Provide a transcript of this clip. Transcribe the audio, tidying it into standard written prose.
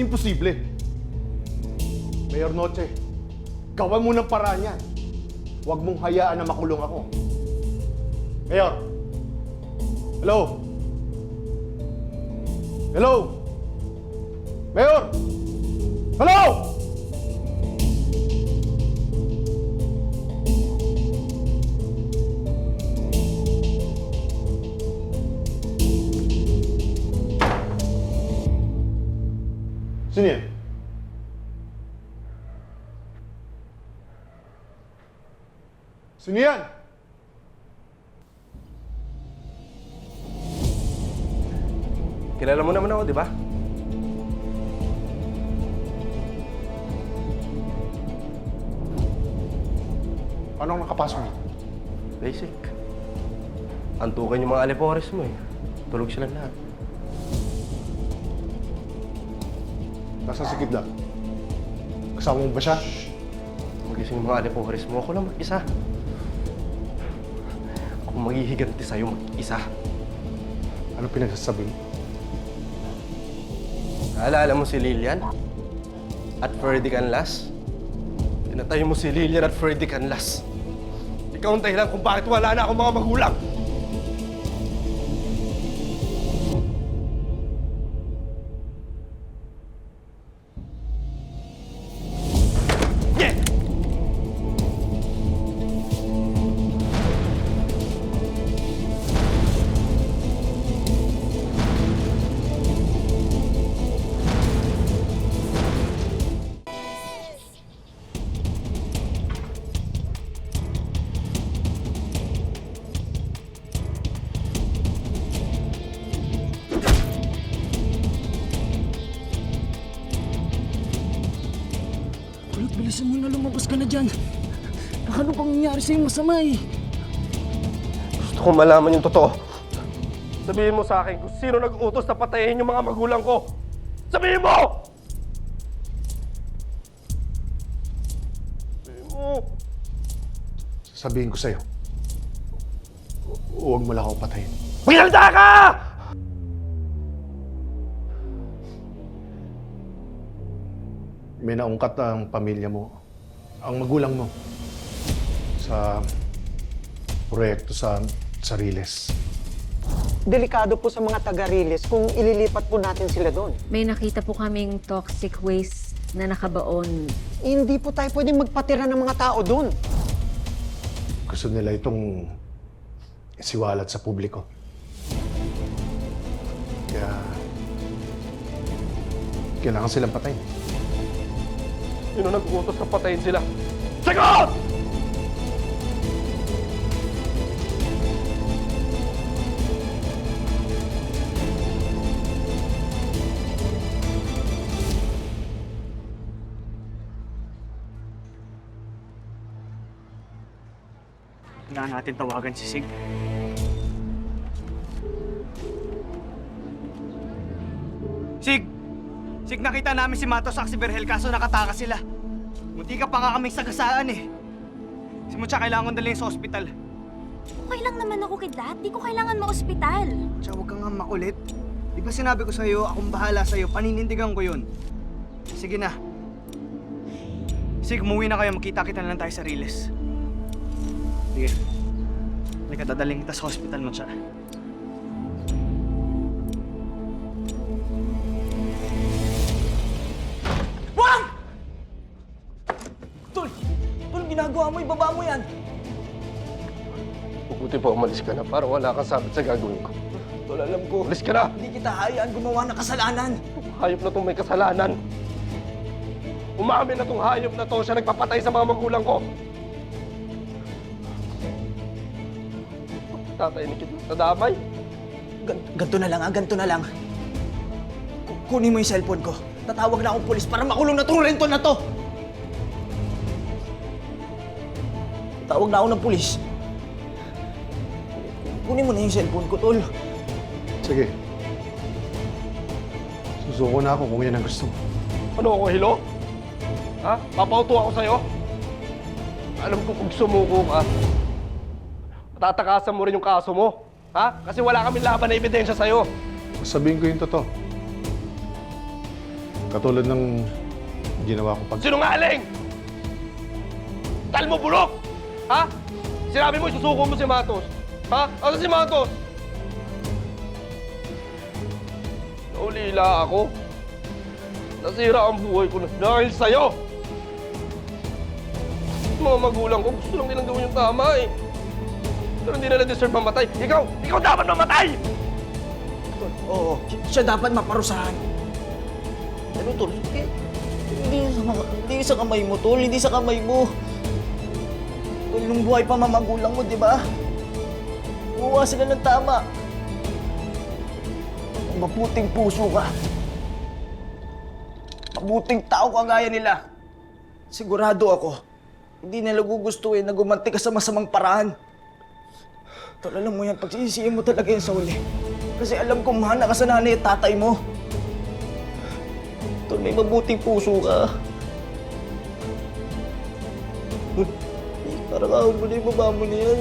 Imposible. Mayor Noche, gawan mo ng paraan yan. Huwag mong hayaan na makulong ako. Mayor! Hello? Hello? Mayor! Hello? Sino yan? Sino yan? Kilala mo naman ako, di ba? Paano nakapasok mo? Basic. Antukan yung mga alipores mo eh. Tulog silang lahat. Nasa sikip lang. Kasama mo ba siya? Magising yung mga alipores mo. Ako lang mag-isa. Ako maghihiganti sa'yo mag-isa. Ano pinagsasabi mo? Naalala mo si Lilian? At Ferdy Canlas? Tinatayo mo si Lilian at Ferdy Canlas. Ikaw ang dahilan kung bakit wala na akong mga magulang. Yeah! Kulot, bilisan mo na, lumabas ka na dyan. Ano pang nangyari sa'yo masama eh? Gusto kong malaman yung totoo. Sabihin mo sa akin kung sino nag-utos na patayin yung mga magulang ko. Sabihin mo! Sabihin mo! Sabihin ko sa'yo. Huwag mo lang ako patayin. Magsalita ka! May naungkat ang pamilya mo, ang magulang mo, sa proyekto sa Riles. Delikado po sa mga taga-Riles kung ililipat po natin sila doon. May nakita po kaming toxic waste na nakabaon. Hindi po tayo pwedeng magpatira ng mga tao doon. Gusto nila itong isiwalat sa publiko. Kaya kailangan silang patayin. Sino nag-utos na patayin sila? Sagot! Kailangan natin tawagan si Sig. Sig! Sig, nakita namin si Matos at si Berhel kaso nakatakas sila. Munti ka pa nga kaming sagasaan eh. Si Mucha kailangan dalhin sa ospital. Okay lang naman ako, Kidlat. Di ko kailangan ma-ospital. Tsaka huwag kang nga makulit. Di ba sinabi ko sa'yo, akong bahala sa'yo, paninindigan ko yun. Sige na. Sig, umuwi na kayo, magkita-kita na lang tayo sa Riles. Sige. Halika, dadaling kita sa hospital mo siya. Wag! Tol! Tol, ginagawa mo, ibaba mo yan! Mabuti pa umalis ka na para wala kang sabit sa gagawin ko. Tol, alam ko. Umalis ka na! Hindi kita hayaan gumawa ng kasalanan. Hayop na tong may kasalanan. Umamin na tong hayop na to siya nagpapatay sa mga magulang ko. Tatay ni Kit nadamay. Ganto na lang, ganto na lang. Kunin mo yung cellphone ko. Tatawag na akong polis para makulong na tong rento na to. Tatawag na ako ng polis. Kunin mo na yung cellphone ko, tol. Sige. Susuko na ako kung yan ang gusto mo. Ano ako, hilo? Ha? Papauto ako sa'yo? Alam ko kung sumuko ka, matatakasan mo rin yung kaso mo. Ha? Kasi wala kaming laban na ebidensya sa'yo. Sabihin ko yung totoo. Katulad ng ginawa ko pag... Sinungaling! Tal mo bulok! Ha? Sinabi mo isusuko mo si Matos. Ha? Ano si Matos? Naulila ako. Nasira ang buhay ko na dahil sa'yo! Mga magulang ko, gusto lang nilang gawin yung tama eh. Pero hindi nila deserve mamatay. Ikaw dapat mamatay! Oo, siya dapat maparusahan. Pero tol, hindi sa kamay mo, tol. Hindi sa kamay mo. Tol, nung buhay pa mamagulang mo, di ba? Gumawa sila ng tama. Mabuting puso ka. Mabuting tao ka gaya nila. Sigurado ako, hindi nila gugustuhin na gumanti ka sa masamang paraan. Tol, alam mo yan, pagsisisihin mo talaga yan sa uli. Kasi alam ko mahal na ka sa nanay at tatay mo. Tol, may mabuting puso ka. Parang ako mo na yung baba mo na yan.